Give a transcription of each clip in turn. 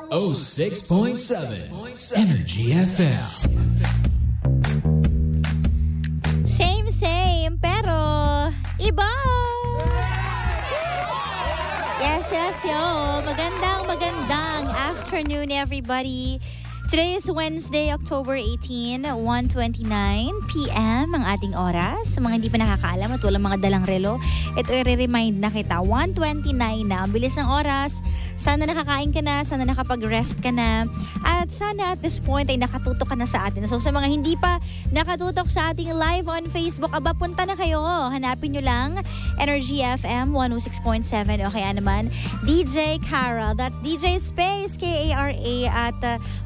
106.7 Energy FM. Same, pero iba! Yes, yo. Magandang afternoon, everybody. Today is Wednesday, October 18, 1:29 p.m. ang ating oras. Sa mga hindi pa nakakaalam at walang mga dalang relo, ito i-remind na kita. 1:29 na. Ang bilis ng oras. Sana nakakain ka na, sana nakapag-rest ka na. At sana at this point ay nakatutok ka na sa atin. So sa mga hindi pa nakatutok sa ating live on Facebook, aba punta na kayo. Hanapin nyo lang Energy FM 106.7 o kaya naman DJ Kara. That's DJ Space K-A-R-A at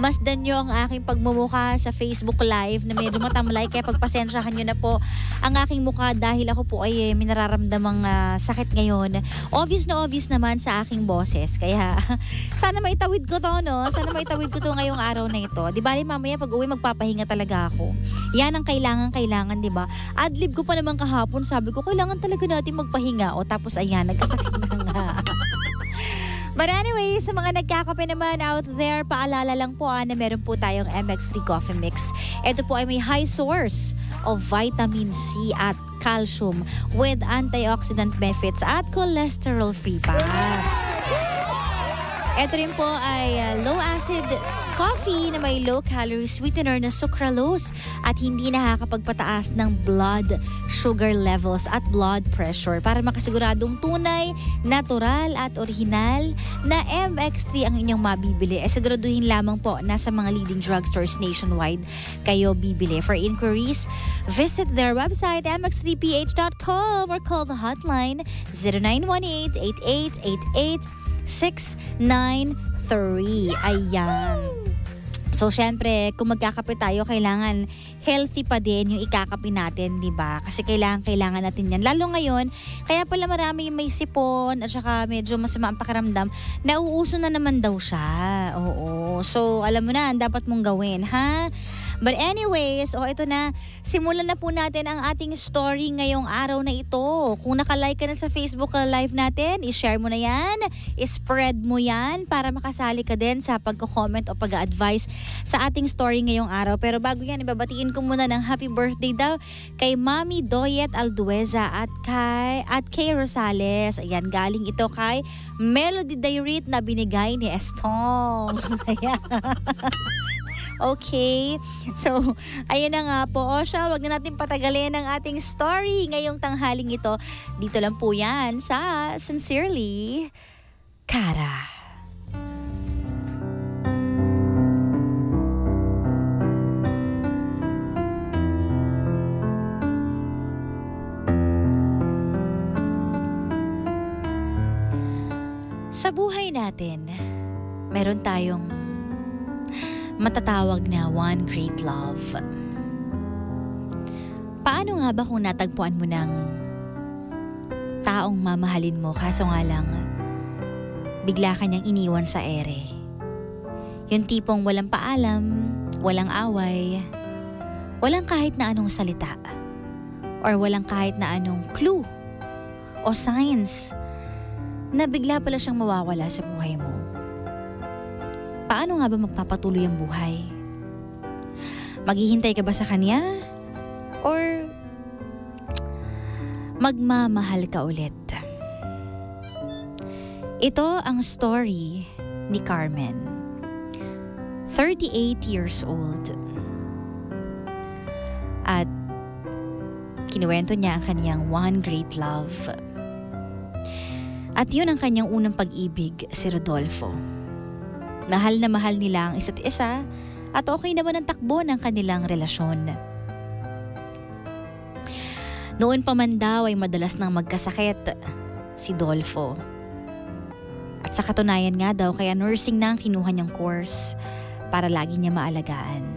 masdan nyo ang aking pagmumukha sa Facebook Live na medyo matamlay kaya pagpasensyahan nyo na po ang aking mukha dahil ako po ay may nararamdamang sakit ngayon. Obvious naman sa aking boses. Kaya sana maitawid ko to, no? Sana maitawid ko to ngayong araw na ito. Di ba, mamaya pag uwi magpapahinga talaga ako. Yan ang kailangan, di ba? Adlib ko pa naman kahapon, sabi ko kailangan talaga natin magpahinga. O tapos ayan, nagkasakit na nga. But anyway, sa mga nagkakape naman out there, paalala lang po na meron po tayong MX3 Coffee Mix. Ito po ay may high source of vitamin C at calcium with antioxidant benefits at cholesterol-free pa. Ito rin po ay low-acid coffee na may low-calorie sweetener na sucralose at hindi nakakapagpataas ng blood sugar levels at blood pressure para makasiguradong tunay, natural at original na MX3 ang inyong mabibili. Siguraduhin lamang po na sa mga leading drugstores nationwide kayo bibili. For inquiries, visit their website mx3ph.com or call the hotline 0918-8888-693. Ayan. So, syempre, kung magkakape tayo, kailangan healthy pa din yung ikakape natin, di ba? Kasi kailangan natin yan. Lalo ngayon, kaya pala marami may sipon at saka medyo masama ang pakiramdam, nauuso na naman daw siya. Oo. So, alam mo na, dapat mong gawin, ha? But anyways, ito na. Simulan na po natin ang ating story ngayong araw na ito. Kung nakalike ka na sa Facebook Live natin, i-share mo na yan, i-spread mo yan para makasali ka din sa pagko-comment o pag-advise sa ating story ngayong araw. Pero bago yan, ibabatiin ko muna ng happy birthday daw kay Mami Doyet Aldueza at kay Rosales. Ayan, galing ito kay Melody Dairit na binigay ni Estong. Ayan. Okay. So, ayun na nga po. Wag na natin patagalin ang ating story ngayong tanghaling ito. Dito lang po yan sa Sincerely, Kara. Sa buhay natin, meron tayong matatawag na one great love. Paano nga ba kung natagpuan mo ng taong mamahalin mo kaso nga lang bigla ka niyang iniwan sa ere? Yung tipong walang paalam, walang away, walang kahit na anong salita, or walang kahit na anong clue o signs na bigla pala siyang mawawala sa buhay mo. Paano nga ba magpapatuloy ang buhay? Maghihintay ka ba sa kanya? Or magmamahal ka ulit? Ito ang story ni Carmen. 38 years old. At kinuwento niya ang kanyang one great love. At yun ang kanyang unang pag-ibig, si Rodolfo. Mahal na mahal nila ang isa't isa at okay naman ang takbo ng kanilang relasyon. Noon pa man daw ay madalas nang magkasakit si Dolfo. At sa katunayan nga daw kaya nursing na ang kinuha niyang course para lagi niya maalagaan.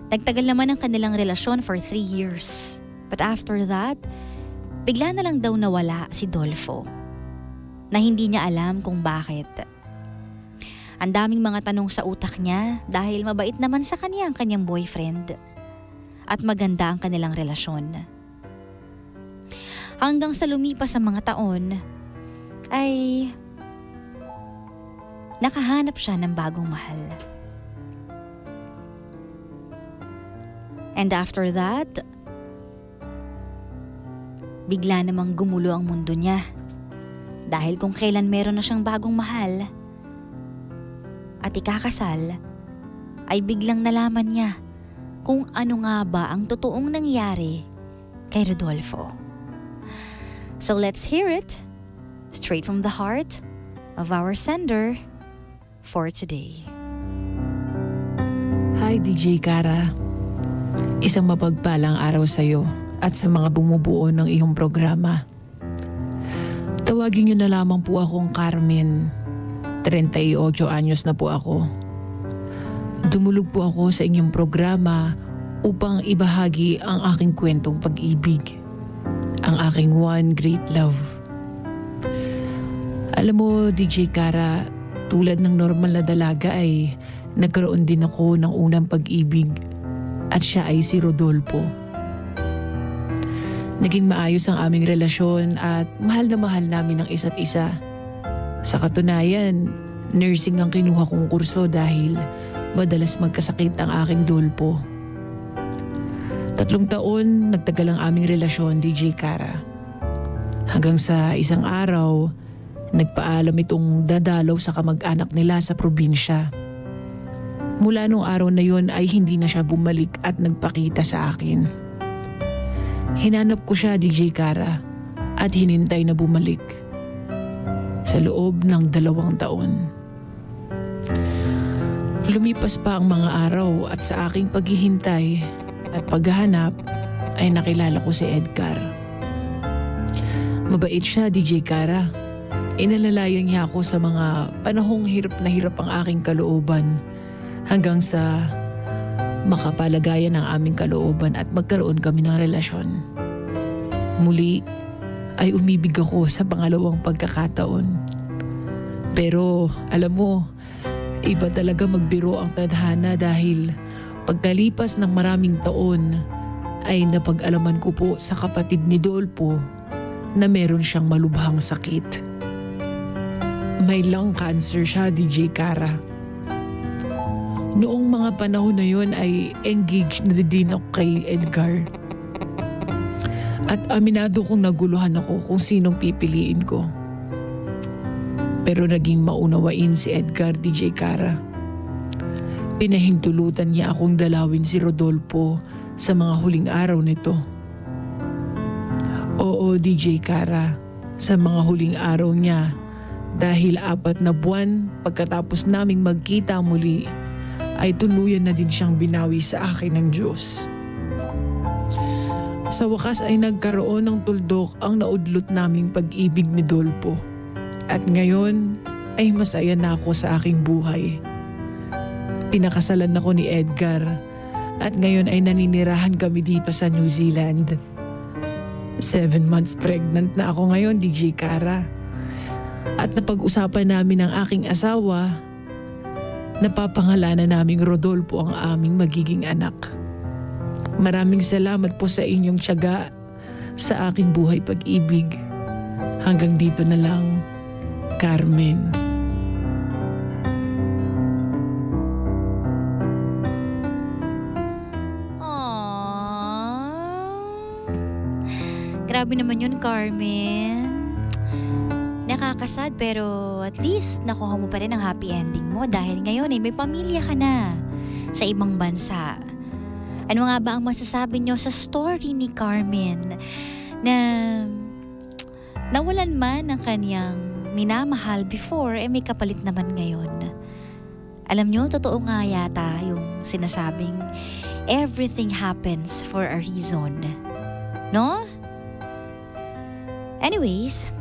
Nagtagal naman ang kanilang relasyon for 3 years. But after that, bigla na lang daw nawala si Dolfo. Na hindi niya alam kung bakit. Ang daming mga tanong sa utak niya dahil mabait naman sa kanya ang kanyang boyfriend. At maganda ang kanilang relasyon. Hanggang sa lumipas ang mga taon, ay nakahanap siya ng bagong mahal. And after that, bigla namang gumulo ang mundo niya. Dahil kung kailan meron na siyang bagong mahal at ikakasal, ay biglang nalaman niya kung ano nga ba ang totoong nangyari kay Rodolfo. So let's hear it straight from the heart of our sender for today. Hi DJ Kara. Isang mapagpalang araw sa iyo at sa mga bumubuo ng iyong programa. Tawagin niyo na lamang po akong Carmen. 38 anyos na po ako. Dumulog po ako sa inyong programa upang ibahagi ang aking kwentong pag-ibig. Ang aking one great love. Alam mo, DJ Kara, tulad ng normal na dalaga ay nagkaroon din ako ng unang pag-ibig at siya ay si Rodolfo. Naging maayos ang aming relasyon at mahal na mahal namin ang isa't isa. Sa katunayan, nursing ang kinuha kong kurso dahil madalas magkasakit ang aking Dolpo. 3 taon nagtagal ang aming relasyon, DJ Kara. Hanggang sa isang araw, nagpaalam itong dadalaw sa kamag-anak nila sa probinsya. Mula nung araw na yon ay hindi na siya bumalik at nagpakita sa akin. Hinanap ko siya, DJ Kara, at hinintay na bumalik. Sa loob ng 2 taon. Lumipas pa ang mga araw at sa aking paghihintay at paghahanap ay nakilala ko si Edgar. Mabait siya, DJ Kara. Inalalayan niya ako sa mga panahong hirap na hirap ang aking kalooban hanggang sa makapalagayan ang aming kalooban at magkaroon kami ng relasyon. Muli ay umibig ako sa pangalawang pagkakataon. Pero alam mo, iba talaga magbiro ang tadhana dahil pagkalipas ng maraming taon ay napag-alaman ko po sa kapatid ni Dolpo na meron siyang malubhang sakit. May lung cancer siya, DJ Kara. Noong mga panahon na yon ay engaged na din ako kay Edgar. At aminado kong naguluhan ako kung sinong pipiliin ko. Pero naging maunawain si Edgar, DJ Kara. Pinahintulutan niya akong dalawin si Rodolfo sa mga huling araw nito. Oo, DJ Kara, sa mga huling araw niya dahil 4 na buwan pagkatapos naming magkita muli ay tuluyan na din siyang binawi sa akin ng Diyos. Sa wakas ay nagkaroon ng tuldok ang naudlot naming pag-ibig ni Dolpo. At ngayon ay masaya na ako sa aking buhay. Pinakasalan ako ni Edgar at ngayon ay naninirahan kami dito sa New Zealand. 7 months pregnant na ako ngayon, DJ Kara. At napag-usapan namin ng aking asawa, napapangalanan naming Rodolfo ang aming magiging anak. Maraming salamat po sa inyong tiyaga sa aking buhay pag-ibig. Hanggang dito na lang, Carmen. Grabe naman yun, Carmen. Nakakasad pero at least nakuha mo pa rin ang happy ending mo dahil ngayon ay may pamilya ka na sa ibang bansa. Ano nga ba ang masasabi nyo sa story ni Carmen na nawalan man ng kanyang minamahal before may kapalit naman ngayon? Alam nyo, totoo nga yata yung sinasabing everything happens for a reason. No? Anyways,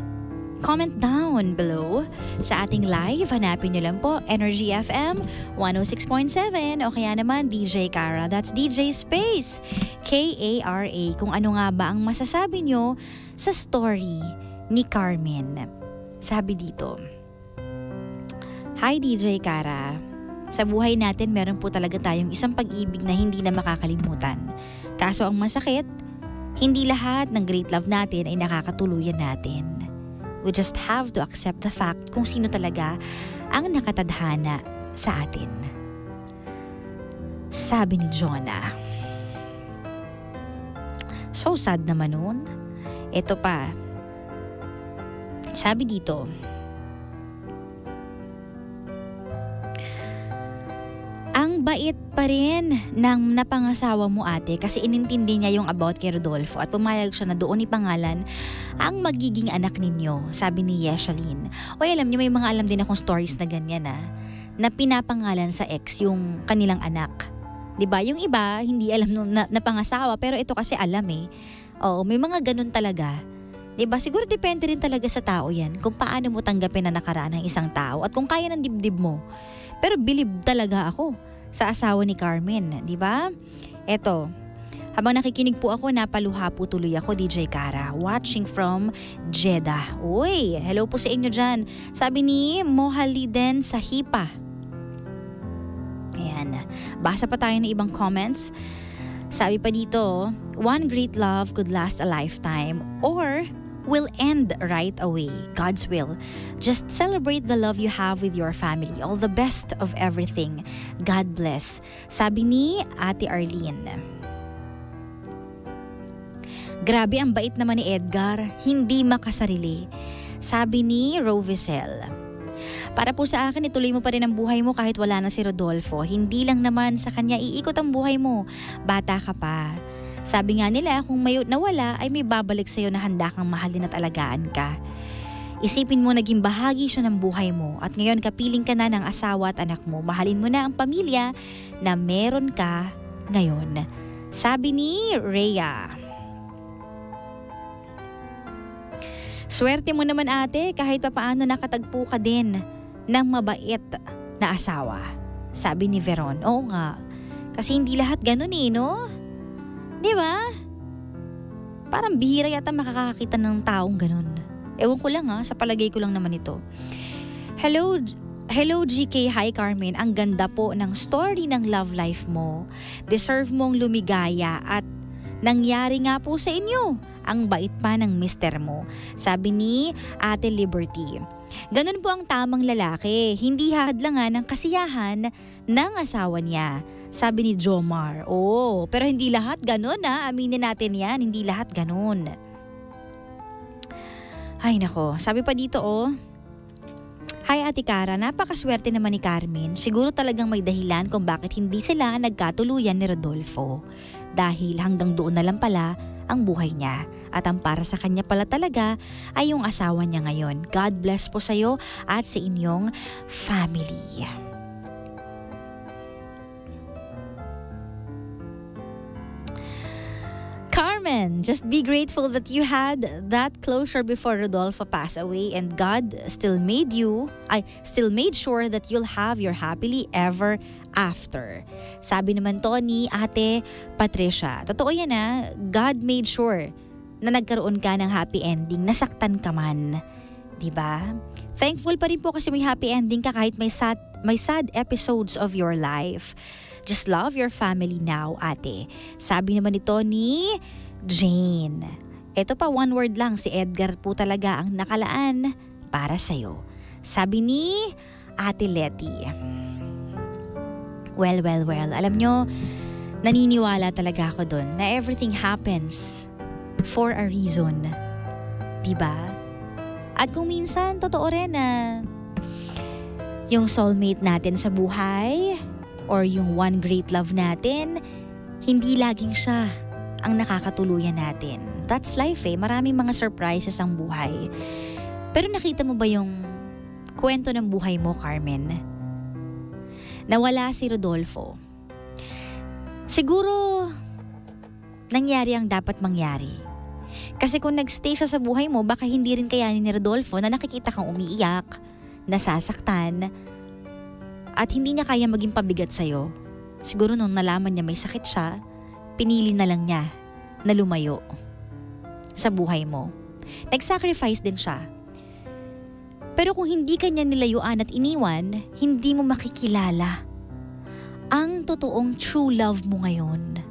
comment down below sa ating live. Hanapin nyo lang po Energy FM 106.7 o kaya naman DJ Kara. That's DJ Space K-A-R-A. Kung ano nga ba ang masasabi nyo sa story ni Carmen. Sabi dito, Hi DJ Kara. Sa buhay natin meron po talaga tayong isang pag-ibig na hindi na makakalimutan. Kaso ang masakit, hindi lahat ng great love natin ay nakakatuluyan natin. We just have to accept the fact kung sino talaga ang nakatadhana sa atin. Sabi ni Jonah. So sad naman nun. Ito pa. Sabi dito, ang bait pa rin ng napangasawa mo ate kasi inintindi niya yung about kay Rodolfo at pumayag siya na doon ipangalan ang magiging anak ninyo, sabi ni Yeshalyn. O alam niyo, may mga alam din akong stories na ganyan na pinapangalan sa ex yung kanilang anak. 'Di ba? Yung iba hindi alam na pangasawa pero ito kasi alam eh. Oo, may mga ganun talaga. 'Di ba? Siguro depende rin talaga sa tao 'yan kung paano mo tanggapin na nakaraan ng isang tao at kung kaya ng dibdib mo. Pero believe talaga ako sa asawa ni Carmen, 'di ba? Eto. Habang nakikinig po ako, napaluha po tuloy ako, DJ Kara. Watching from Jeddah. Uy, hello po sa inyo dyan. Sabi ni Mohaliden sa Hipa. Ayan. Basa pa tayo ng ibang comments. Sabi pa dito, one great love could last a lifetime or will end right away. God's will. Just celebrate the love you have with your family. All the best of everything. God bless. Sabi ni Ate Arlene. Grabe, ang bait naman ni Edgar. Hindi makasarili. Sabi ni Rovisel. Para po sa akin, ituloy mo pa rin ang buhay mo kahit wala na si Rodolfo. Hindi lang naman sa kanya iikot ang buhay mo. Bata ka pa. Sabi nga nila, kung may nawala ay may babalik sa'yo na handa kang mahalin at alagaan ka. Isipin mo naging bahagi siya ng buhay mo at ngayon kapiling ka na ng asawa at anak mo. Mahalin mo na ang pamilya na meron ka ngayon. Sabi ni Rhea. Swerte mo naman ate kahit papaano nakatagpo ka din ng mabait na asawa. Sabi ni Veron. Oo nga. Kasi hindi lahat ganun eh, no? Di ba? Parang bihira yata makakakita ng taong ganun. Ewan ko lang sa palagay ko lang naman ito. Hello GK, hi Carmen. Ang ganda po ng story ng love life mo. Deserve mong lumigaya at nangyari nga po sa inyo. Ang bait pa ng mister mo. Sabi ni Ate Liberty. Ganun po ang tamang lalaki. Hindi hadlangan ng kasiyahan ng asawa niya. Sabi ni Jomar. Oh, pero hindi lahat ganun aminin natin yan. Hindi lahat ganun. Ay nako, sabi pa dito Hi Ate Cara, napakaswerte naman ni Carmen. Siguro talagang may dahilan kung bakit hindi sila nagkatuluyan ni Rodolfo. Dahil hanggang doon na lang pala ang buhay niya. At ang para sa kanya pala talaga ay yung asawa niya ngayon. God bless po sa iyo at sa inyong family. Carmen, just be grateful that you had that closure before Rodolfo passed away and God still made sure that you'll have your happily ever after. Sabi naman to ni Ate Patricia. Totoo yan God made sure na nagkaroon ka ng happy ending, nasaktan ka man. Diba? Thankful pa rin po kasi may happy ending ka kahit may sad episodes of your life. Just love your family now, ate. Sabi naman ito ni Jane. Ito pa, one word lang, si Edgar po talaga ang nakalaan para sa'yo. Sabi ni Ate Letty. Well. Alam nyo, naniniwala talaga ako dun na everything happens for a reason. Diba? At kung minsan, totoo rin na yung soulmate natin sa buhay or yung one great love natin, hindi laging siya ang nakakatuluyan natin. That's life Maraming mga surprises ang buhay. Pero nakita mo ba yung kwento ng buhay mo, Carmen? Nawala si Rodolfo. Siguro, nangyari ang dapat mangyari. Kasi kung nagstay siya sa buhay mo, baka hindi rin kayanin ni Rodolfo na nakikita kang umiiyak, nasasaktan, at hindi niya kaya maging pabigat sa'yo. Siguro nung nalaman niya may sakit siya, pinili na lang niya na lumayo sa buhay mo. Nag-sacrifice din siya. Pero kung hindi ka niya nilayuan at iniwan, hindi mo makikilala ang totoong true love mo ngayon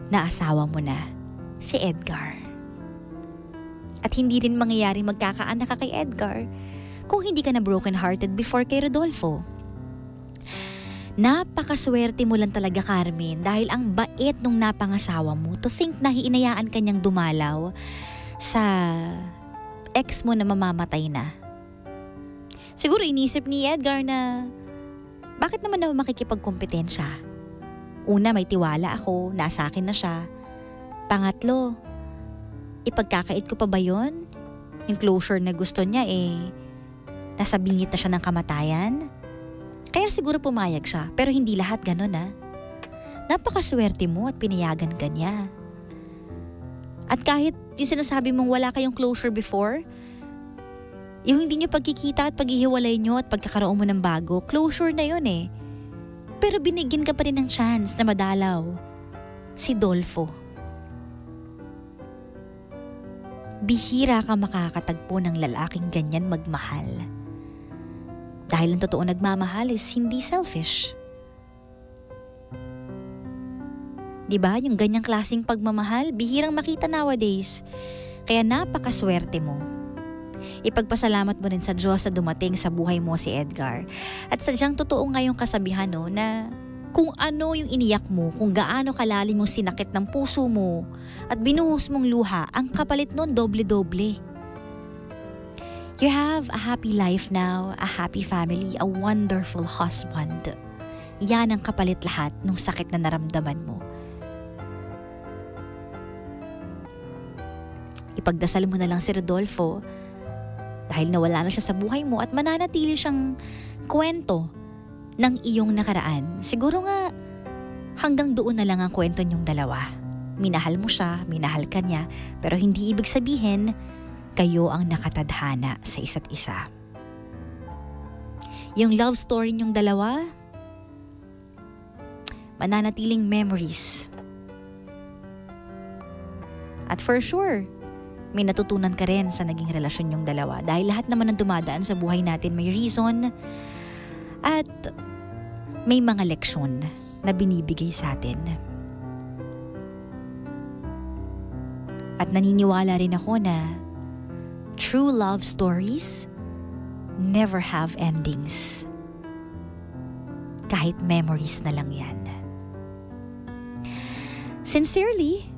na asawa mo na, si Edgar. At hindi rin mangyayari magkakaanak ka kay Edgar kung hindi ka na broken-hearted before kay Rodolfo. Napakaswerte mo lang talaga, Carmen, dahil ang bait nung napangasawa mo to think na hinayaan kanyang dumalaw sa ex mo na mamamatay na. Siguro inisip ni Edgar na bakit naman ako makikipagkompetensya? Una, may tiwala ako, nasa akin na siya. Pangatlo, ipagkakait ko pa ba yun? Yung closure na gusto niya nasa bingit na siya ng kamatayan? Kaya siguro pumayag siya, pero hindi lahat ganun Napakaswerte mo at pinayagan ka niya. At kahit yung sinasabi mong wala kayong closure before, yung hindi nyo pagkikita at paghihiwalay nyo at pagkakaroon mo ng bago, closure na yun Pero binigyan ka pa rin ng chance na madalaw si Dolfo. Bihira ka makakatagpo ng lalaking ganyan magmahal. Dahil ang totoo nagmamahal is hindi selfish. Diba? Yung ganyang klaseng pagmamahal, bihirang makita nowadays. Kaya napakaswerte mo. Ipagpasalamat mo rin sa Diyos na dumating sa buhay mo si Edgar. At sadyang totoo ngayong kasabihan na kung ano yung iniyak mo, kung gaano kalalim mo sinakit ng puso mo at binuhos mong luha, ang kapalit nun doble-doble. You have a happy life now, a happy family, a wonderful husband. Yan ang kapalit lahat ng sakit na naramdaman mo. Ipagdasal mo na lang si Rodolfo dahil nawala na siya sa buhay mo at mananatili siyang kwento ng iyong nakaraan. Siguro nga hanggang doon na lang ang kwento niyong dalawa. Minahal mo siya, minahal ka niya, pero hindi ibig sabihin kayo ang nakatadhana sa isa't isa. Yung love story niyong dalawa, mananatiling memories. At for sure, may natutunan ka rin sa naging relasyon niyong dalawa. Dahil lahat naman ng dumadaan sa buhay natin may reason at may mga leksyon na binibigay sa atin. At naniniwala rin ako na true love stories never have endings. Kahit memories na lang yan. Sincerely,